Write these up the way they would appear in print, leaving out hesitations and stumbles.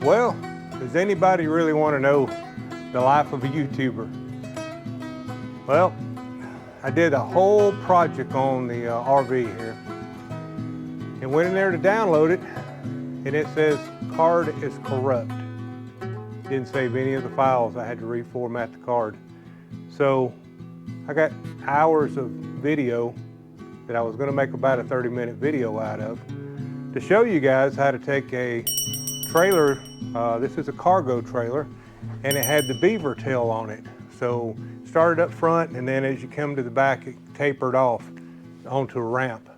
Well, does anybody really want to know the life of a YouTuber? Well, I did a whole project on the RV here and went in there to download it, and it says card is corrupt. Didn't save any of the files. I had to reformat the card. So I got hours of video that I was going to make about a 30-minute video out of to show you guys how to take a trailer. This is a cargo trailer, and it had the Beavertail on it. So started up front, and then as you come to the back, it tapered off onto a ramp.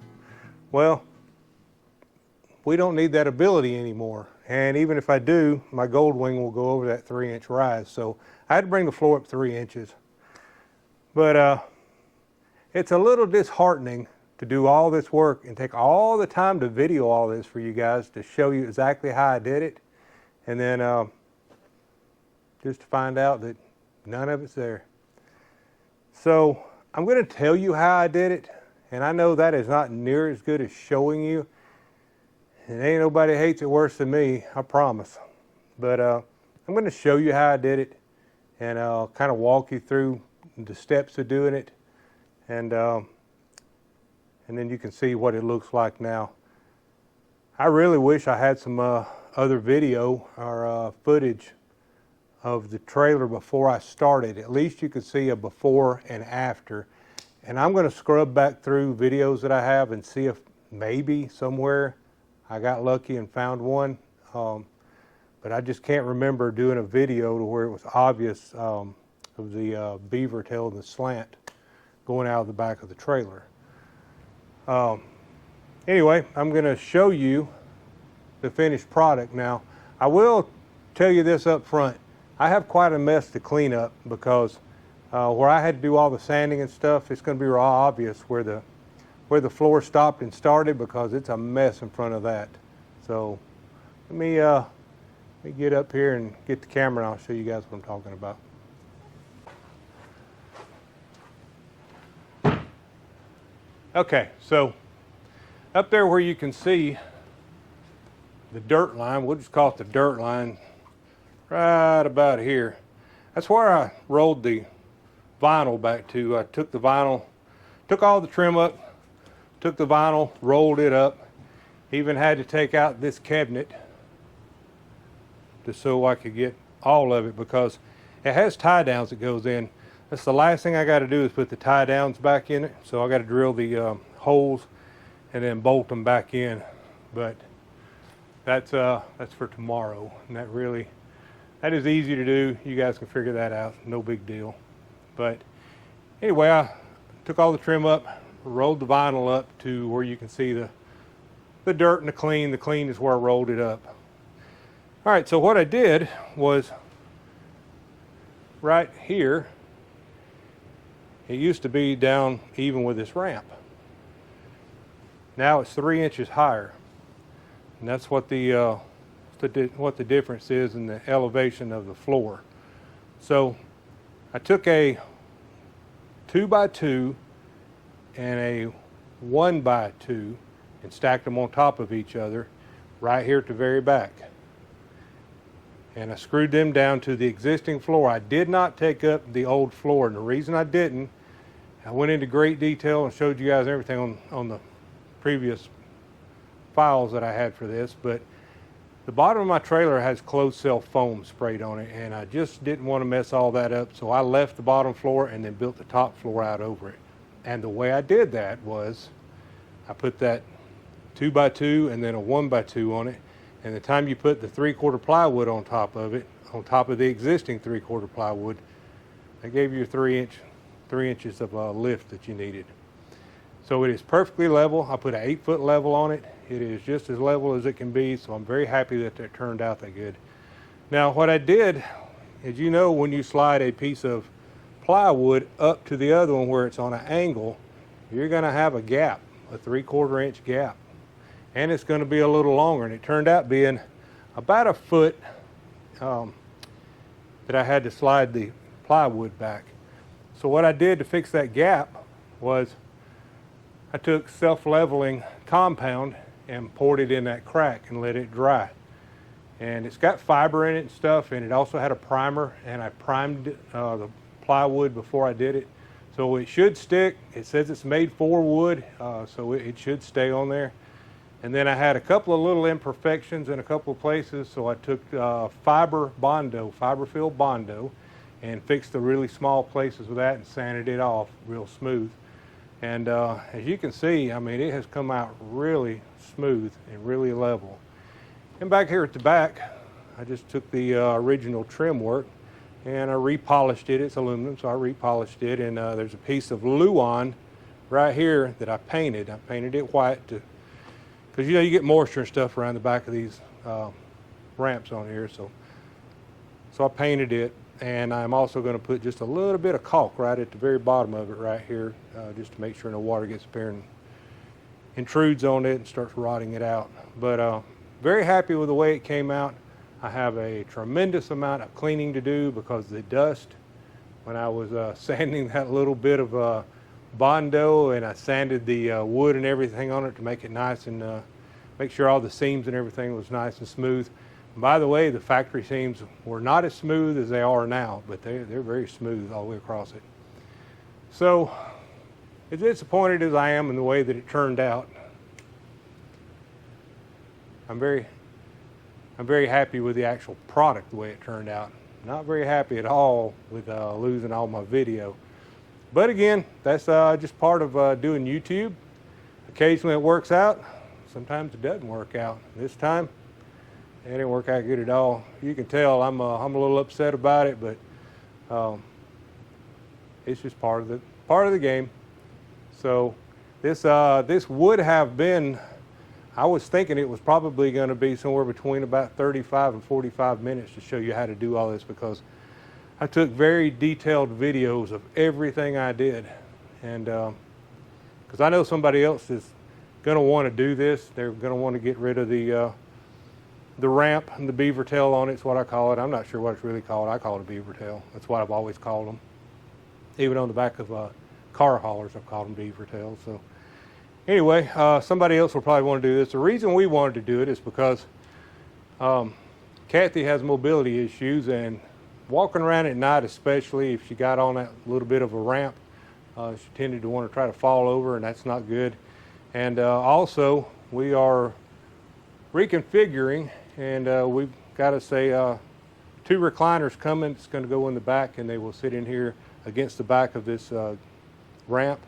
Well, we don't need that ability anymore. And even if I do, my gold wing will go over that 3-inch rise. So I had to bring the floor up 3 inches. But it's a little disheartening to do all this work and take all the time to video all this for you guys to show you exactly how I did it. And then just to find out that none of it's there. So I'm going to tell you how I did it. And I know that is not near as good as showing you. And ain't nobody hates it worse than me, I promise. But I'm going to show you how I did it, and I'll kind of walk you through the steps of doing it, and then you can see what it looks like now. I really wish I had some other video or footage of the trailer before I started. At least you could see a before and after. And I'm going to scrub back through videos that I have and see if maybe somewhere I got lucky and found one, but I just can't remember doing a video to where it was obvious of the Beavertail and the slant going out of the back of the trailer. Anyway, I'm going to show you the finished product now. I will tell you this up front. I have quite a mess to clean up because where I had to do all the sanding and stuff, it's going to be real obvious where the floor stopped and started, because it's a mess in front of that. So let me get up here and get the camera, and I'll show you guys what I'm talking about. Okay, so up there where you can see the dirt line, we'll just call it the dirt line, right about here. That's where I rolled the vinyl back to. I took the vinyl, took all the trim up, took the vinyl, rolled it up, even had to take out this cabinet just so I could get all of it, because it has tie downs that goes in. That's the last thing I got to do is put the tie downs back in it. So I got to drill the holes and then bolt them back in. But that's for tomorrow, and that is easy to do. You guys can figure that out, no big deal. But anyway, I took all the trim up, rolled the vinyl up to where you can see the dirt and the clean. The clean is where I rolled it up. All right, so what I did was right here, it used to be down even with this ramp. Now it's 3 inches higher, and that's what the difference is in the elevation of the floor. So I took a 2x2 and a 1x2 and stacked them on top of each other right here at the very back. And I screwed them down to the existing floor. I did not take up the old floor, and the reason I didn't, I went into great detail and showed you guys everything on the previous files that I had for this, but the bottom of my trailer has closed cell foam sprayed on it, and I just didn't want to mess all that up, so I left the bottom floor and then built the top floor out over it. And the way I did that was I put that 2x2 and then a 1x2 on it, and the time you put the 3/4 plywood on top of it, on top of the existing 3/4 plywood, that gave you 3 inches of lift that you needed. So it is perfectly level. I put an 8-foot level on it. It is just as level as it can be, so I'm very happy that that turned out that good. Now what I did is, you know, when you slide a piece of plywood up to the other one where it's on an angle, you're going to have a gap, a 3/4 inch gap, and it's going to be a little longer, and it turned out being about a foot that I had to slide the plywood back. So what I did to fix that gap was I took self-leveling compound and poured it in that crack and let it dry. And it's got fiber in it and stuff, and it also had a primer, and I primed the plywood before I did it. So it should stick. It says it's made for wood, so it should stay on there. And then I had a couple of little imperfections in a couple of places, so I took fiber filled Bondo, and fixed the really small places with that and sanded it off real smooth. And as you can see, I mean, it has come out really smooth and really level. And back here at the back, I just took the original trim work and I repolished it. It's aluminum, so I repolished it, and there's a piece of Luan right here that I painted. I painted it white because you know you get moisture and stuff around the back of these ramps on here, so I painted it. And I'm also going to put just a little bit of caulk right at the very bottom of it right here, just to make sure no water gets up there and intrudes on it and starts rotting it out. But very happy with the way it came out. I have a tremendous amount of cleaning to do because the dust, when I was sanding that little bit of Bondo, and I sanded the wood and everything on it to make it nice and make sure all the seams and everything was nice and smooth. By the way, the factory seams were not as smooth as they are now, but they're very smooth all the way across it. So, as disappointed as I am in the way that it turned out, I'm very happy with the actual product, the way it turned out. Not very happy at all with losing all my video. But again, that's just part of doing YouTube. Occasionally it works out, sometimes it doesn't work out. This time, it didn't work out good at all. You can tell I'm a little upset about it, but it's just part of the game. So this would have been, I was thinking it was probably going to be somewhere between about 35 and 45 minutes to show you how to do all this, because I took very detailed videos of everything I did, and because I know somebody else is going to want to do this. They're going to want to get rid of the ramp and the Beavertail on it's what I call it. I'm not sure what it's really called. I call it a Beavertail. That's what I've always called them. Even on the back of car haulers, I've called them Beavertails. So anyway, somebody else will probably want to do this. The reason we wanted to do it is because Kathy has mobility issues, and walking around at night, especially if she got on that little bit of a ramp, she tended to want to try to fall over, and that's not good. And also, we are reconfiguring, and we've got to say 2 recliners coming. It's going to go in the back, and they will sit in here against the back of this ramp.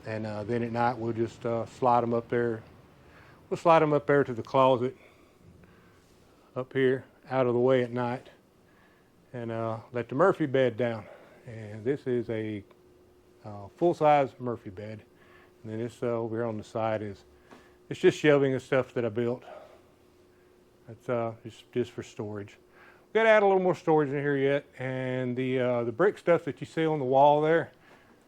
And then at night we'll just slide them up there. We'll slide them up there to the closet up here, out of the way at night, and let the Murphy bed down. And this is a full-size Murphy bed. And then this over here on the side it's just shelving of stuff that I built. That's just for storage. We've got to add a little more storage in here yet, and the brick stuff that you see on the wall there,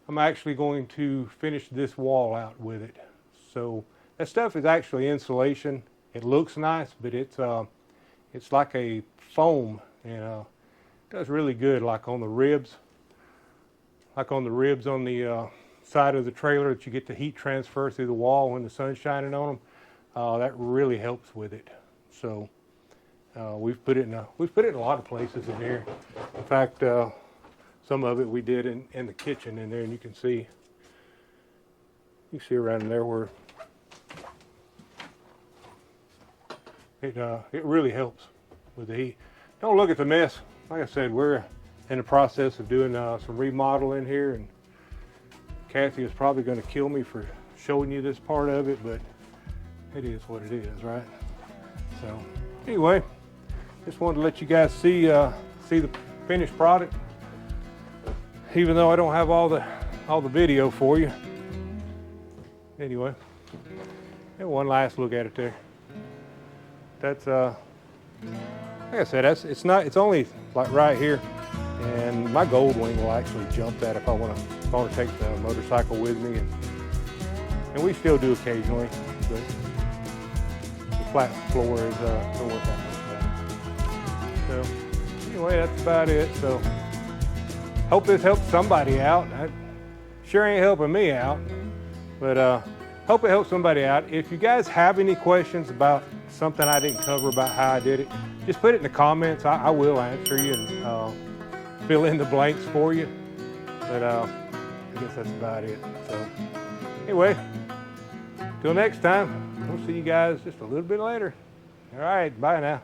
I'm actually going to finish this wall out with it. So that stuff is actually insulation. It looks nice, but it's like a foam, and it does really good, like on the ribs, on the side of the trailer, that you get the heat transfer through the wall when the sun's shining on them. That really helps with it. So we've put it in a lot of places in here. In fact, some of it we did in the kitchen in there, and you can see around in there where it really helps with the heat. Don't look at the mess. Like I said, we're in the process of doing some remodeling here, and Kathy is probably going to kill me for showing you this part of it, but it is what it is, right? So anyway, just wanted to let you guys see the finished product, even though I don't have all the video for you. Anyway, and one last look at it there. That's like I said, it's only like right here, and my gold wing will actually jump that if I want to take the motorcycle with me, and we still do occasionally, but the flat floor is don't work that much better. So anyway, that's about it. So hope this helps somebody out. It sure ain't helping me out, but Hope it helps somebody out. If you guys have any questions about something I didn't cover about how I did it, just put it in the comments. I will answer you and fill in the blanks for you. But I guess that's about it. So anyway, till next time, we'll see you guys just a little bit later. All right, bye now.